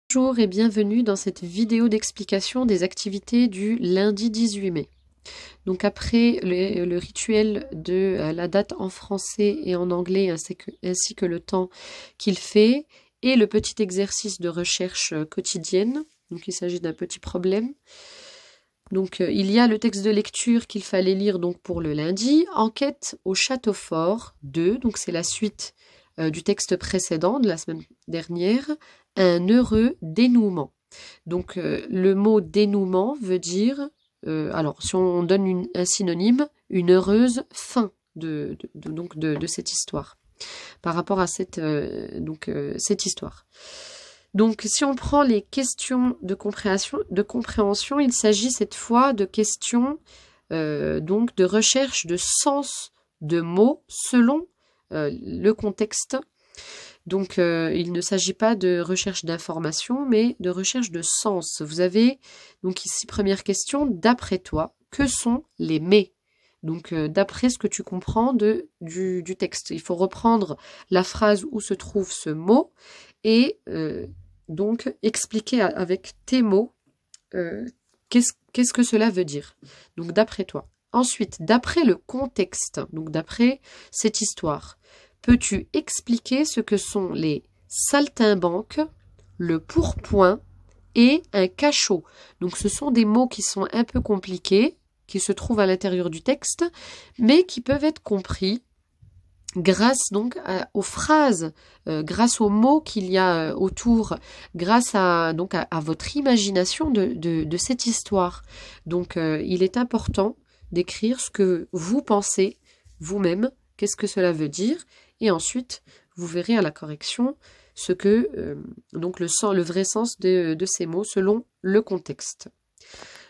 Bonjour et bienvenue dans cette vidéo d'explication des activités du lundi 18 mai. Donc après le rituel de la date en français et en anglais ainsi que le temps qu'il fait et le petit exercice de recherche quotidienne, donc il s'agit d'un petit problème. Donc il y a le texte de lecture qu'il fallait lire donc pour le lundi, Enquête au château fort 2, donc c'est la suite du texte précédent de la semaine dernière, un heureux dénouement. Donc le mot dénouement veut dire, alors si on donne un synonyme, une heureuse fin de cette histoire, par rapport à cette histoire. Donc si on prend les questions de compréhension, il s'agit cette fois de questions donc de recherche de sens de mots selon le contexte. Donc il ne s'agit pas de recherche d'information, mais de recherche de sens. Vous avez donc ici première question, d'après toi, que sont les mais? Donc d'après ce que tu comprends du texte. Il faut reprendre la phrase où se trouve ce mot et donc expliquer avec tes mots qu'est-ce que cela veut dire. Donc d'après toi. Ensuite, d'après le contexte, donc d'après cette histoire, peux-tu expliquer ce que sont les saltimbanques, le pourpoint et un cachot? Donc ce sont des mots qui sont un peu compliqués, qui se trouvent à l'intérieur du texte, mais qui peuvent être compris grâce donc aux phrases, grâce aux mots qu'il y a autour, grâce à votre imagination de cette histoire. Donc il est important d'écrire ce que vous pensez vous-même, qu'est-ce que cela veut dire, et ensuite vous verrez à la correction ce que donc le vrai sens de ces mots selon le contexte.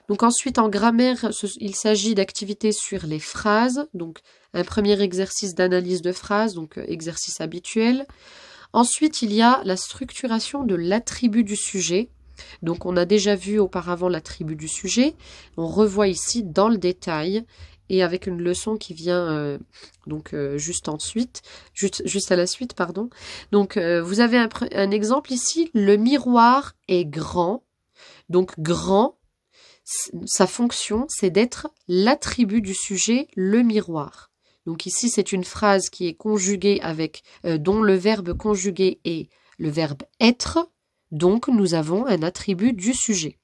Donc ensuite, en grammaire, il s'agit d'activités sur les phrases. Donc un premier exercice d'analyse de phrases, donc exercice habituel. Ensuite, il y a la structuration de l'attribut du sujet. Donc on a déjà vu auparavant l'attribut du sujet. On revoit ici dans le détail et avec une leçon qui vient juste à la suite, pardon. Donc vous avez un exemple ici. Le miroir est grand. Donc grand. Sa fonction, c'est d'être l'attribut du sujet, le miroir. Donc ici, c'est une phrase qui est conjuguée avec, dont le verbe conjugué est le verbe être. Donc, nous avons un attribut du sujet.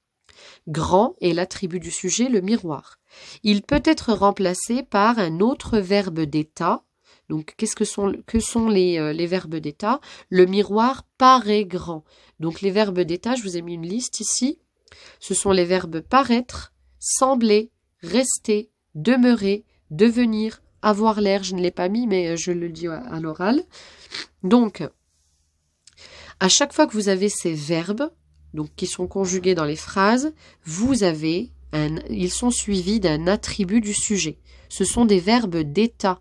Grand est l'attribut du sujet, le miroir. Il peut être remplacé par un autre verbe d'état. Donc, que sont les verbes d'état? Le miroir paraît grand. Donc, les verbes d'état, je vous ai mis une liste ici. Ce sont les verbes paraître, sembler, rester, demeurer, devenir, avoir l'air. Je ne l'ai pas mis, mais je le dis à l'oral. Donc, à chaque fois que vous avez ces verbes, donc qui sont conjugués dans les phrases, ils sont suivis d'un attribut du sujet. Ce sont des verbes d'état.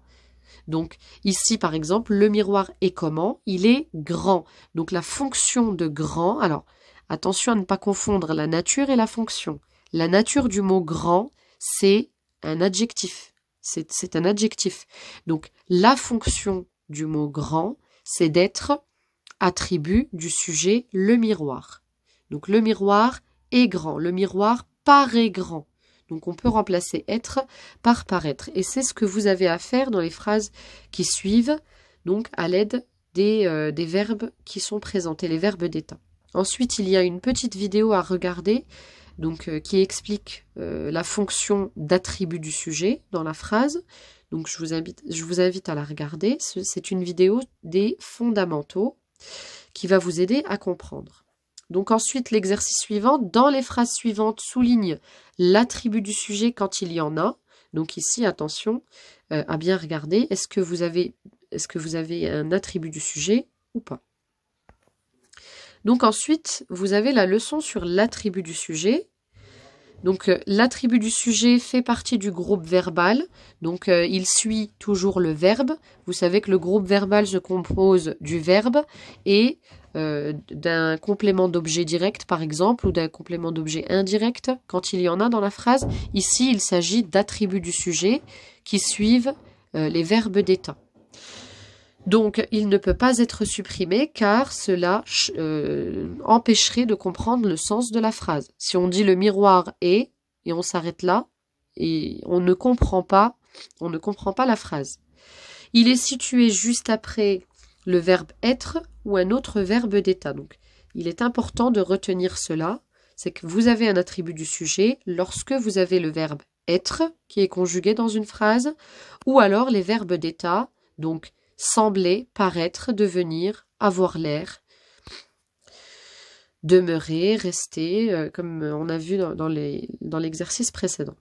Donc ici, par exemple, le miroir est comment? Il est grand. Donc la fonction de grand, alors attention à ne pas confondre la nature et la fonction. La nature du mot grand, c'est un adjectif. C'est un adjectif. Donc, la fonction du mot grand, c'est d'être attribut du sujet, le miroir. Donc, le miroir est grand. Le miroir paraît grand. Donc, on peut remplacer être par paraître. Et c'est ce que vous avez à faire dans les phrases qui suivent, donc à l'aide des verbes qui sont présentés, les verbes d'état. Ensuite, il y a une petite vidéo à regarder donc, qui explique la fonction d'attribut du sujet dans la phrase. Donc, je vous invite à la regarder. C'est une vidéo des fondamentaux qui va vous aider à comprendre. Donc ensuite, l'exercice suivant. Dans les phrases suivantes, souligne l'attribut du sujet quand il y en a. Donc ici, attention à bien regarder. Est-ce que vous avez un attribut du sujet ou pas? Donc ensuite, vous avez la leçon sur l'attribut du sujet. Donc l'attribut du sujet fait partie du groupe verbal. Donc il suit toujours le verbe. Vous savez que le groupe verbal se compose du verbe et d'un complément d'objet direct, par exemple, ou d'un complément d'objet indirect, quand il y en a dans la phrase. Ici, il s'agit d'attributs du sujet qui suivent les verbes d'état. Donc, il ne peut pas être supprimé car cela empêcherait de comprendre le sens de la phrase. Si on dit le miroir est, et on s'arrête là, et on ne comprend pas la phrase. Il est situé juste après le verbe être ou un autre verbe d'état. Donc, il est important de retenir cela, c'est que vous avez un attribut du sujet lorsque vous avez le verbe être qui est conjugué dans une phrase, ou alors les verbes d'état, donc sembler, paraître, devenir, avoir l'air, demeurer, rester, comme on a vu dans l'exercice précédent.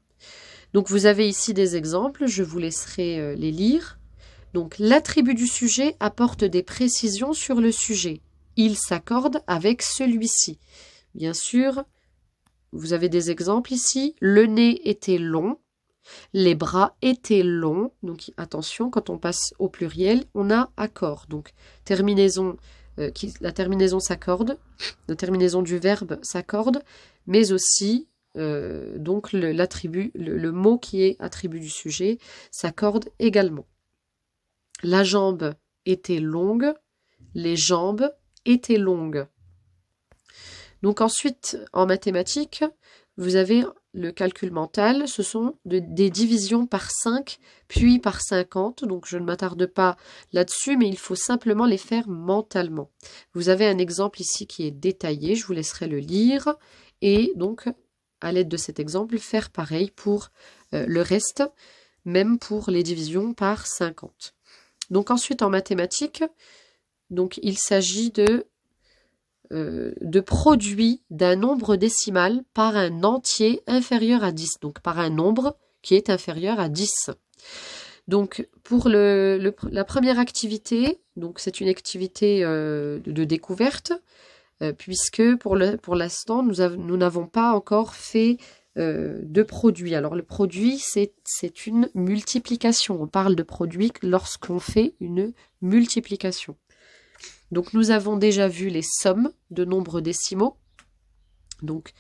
Donc vous avez ici des exemples, je vous laisserai les lire. Donc l'attribut du sujet apporte des précisions sur le sujet. Il s'accorde avec celui-ci. Bien sûr, vous avez des exemples ici. Le nez était long. Les bras étaient longs. Donc attention, quand on passe au pluriel, on a accord. Donc terminaison, la terminaison s'accorde. La terminaison du verbe s'accorde. Mais aussi, donc le mot qui est attribut du sujet s'accorde également. La jambe était longue. Les jambes étaient longues. Donc ensuite, en mathématiques, vous avez le calcul mental, ce sont des divisions par 5, puis par 50. Donc je ne m'attarde pas là-dessus, mais il faut simplement les faire mentalement. Vous avez un exemple ici qui est détaillé, je vous laisserai le lire. Et donc, à l'aide de cet exemple, faire pareil pour le reste, même pour les divisions par 50. Donc ensuite, en mathématiques, donc, il s'agit de produit d'un nombre décimal par un entier inférieur à 10, donc par un nombre qui est inférieur à 10. Donc pour la première activité, donc c'est une activité de découverte, puisque pour l'instant nous n'avons pas encore fait de produit. Alors le produit c'est une multiplication, on parle de produit lorsqu'on fait une multiplication. Donc nous avons déjà vu les sommes de nombres décimaux. Donc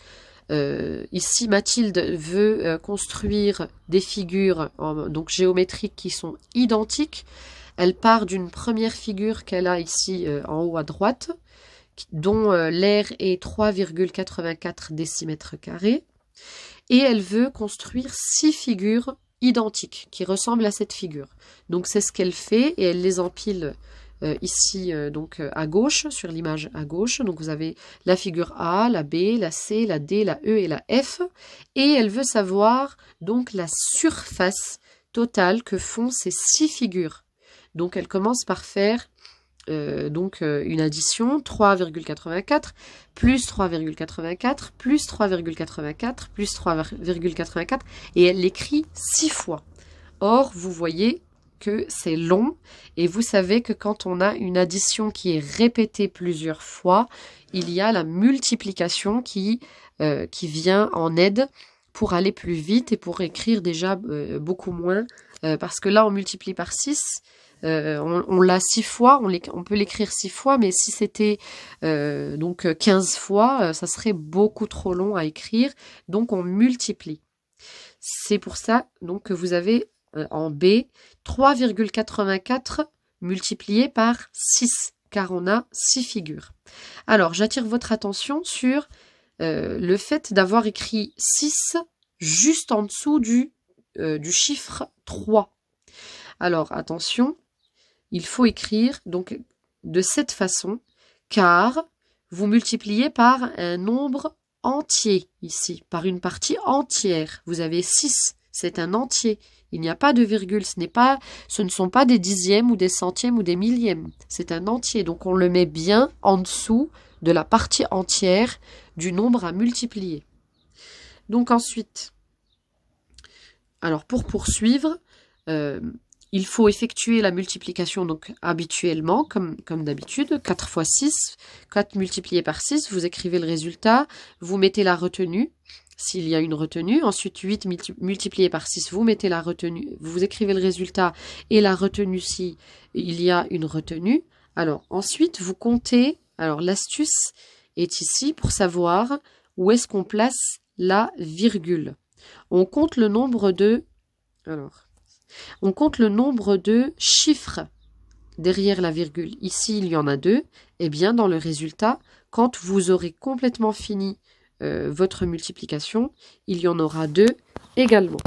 ici Mathilde veut construire des figures donc géométriques qui sont identiques. Elle part d'une première figure qu'elle a ici en haut à droite, dont l'aire est 3,84 décimètres carrés. Et elle veut construire 6 figures identiques qui ressemblent à cette figure. Donc c'est ce qu'elle fait et elle les empile ici donc à gauche, sur l'image à gauche. Donc vous avez la figure A, la B, la C, la D, la E et la F. Et elle veut savoir donc la surface totale que font ces 6 figures. Donc elle commence par faire une addition, 3,84 plus 3,84 plus 3,84 plus 3,84 et elle l'écrit 6 fois. Or, vous voyez que c'est long et vous savez que quand on a une addition qui est répétée plusieurs fois, il y a la multiplication qui vient en aide pour aller plus vite et pour écrire déjà beaucoup moins parce que là on multiplie par 6. On l'a 6 fois, on peut l'écrire 6 fois, mais si c'était donc 15 fois, ça serait beaucoup trop long à écrire, donc on multiplie. C'est pour ça donc, que vous avez en B 3,84 multiplié par 6, car on a 6 figures. Alors, j'attire votre attention sur le fait d'avoir écrit 6 juste en dessous du chiffre 3. Alors, attention, il faut écrire donc de cette façon, car vous multipliez par un nombre entier ici, par une partie entière. Vous avez 6, c'est un entier. Il n'y a pas de virgule, ce ne sont pas des dixièmes ou des centièmes ou des millièmes. C'est un entier, donc on le met bien en dessous de la partie entière du nombre à multiplier. Donc ensuite, alors pour poursuivre, il faut effectuer la multiplication donc habituellement, comme d'habitude, 4 fois 6, 4 multiplié par 6, vous écrivez le résultat, vous mettez la retenue, s'il y a une retenue, ensuite 8 multiplié par 6, vous mettez la retenue, vous écrivez le résultat, et la retenue si il y a une retenue. Alors ensuite, vous comptez, alors l'astuce est ici pour savoir où est-ce qu'on place la virgule. On compte le nombre de... On compte le nombre de chiffres derrière la virgule, ici il y en a 2, et bien dans le résultat, quand vous aurez complètement fini votre multiplication, il y en aura 2 également.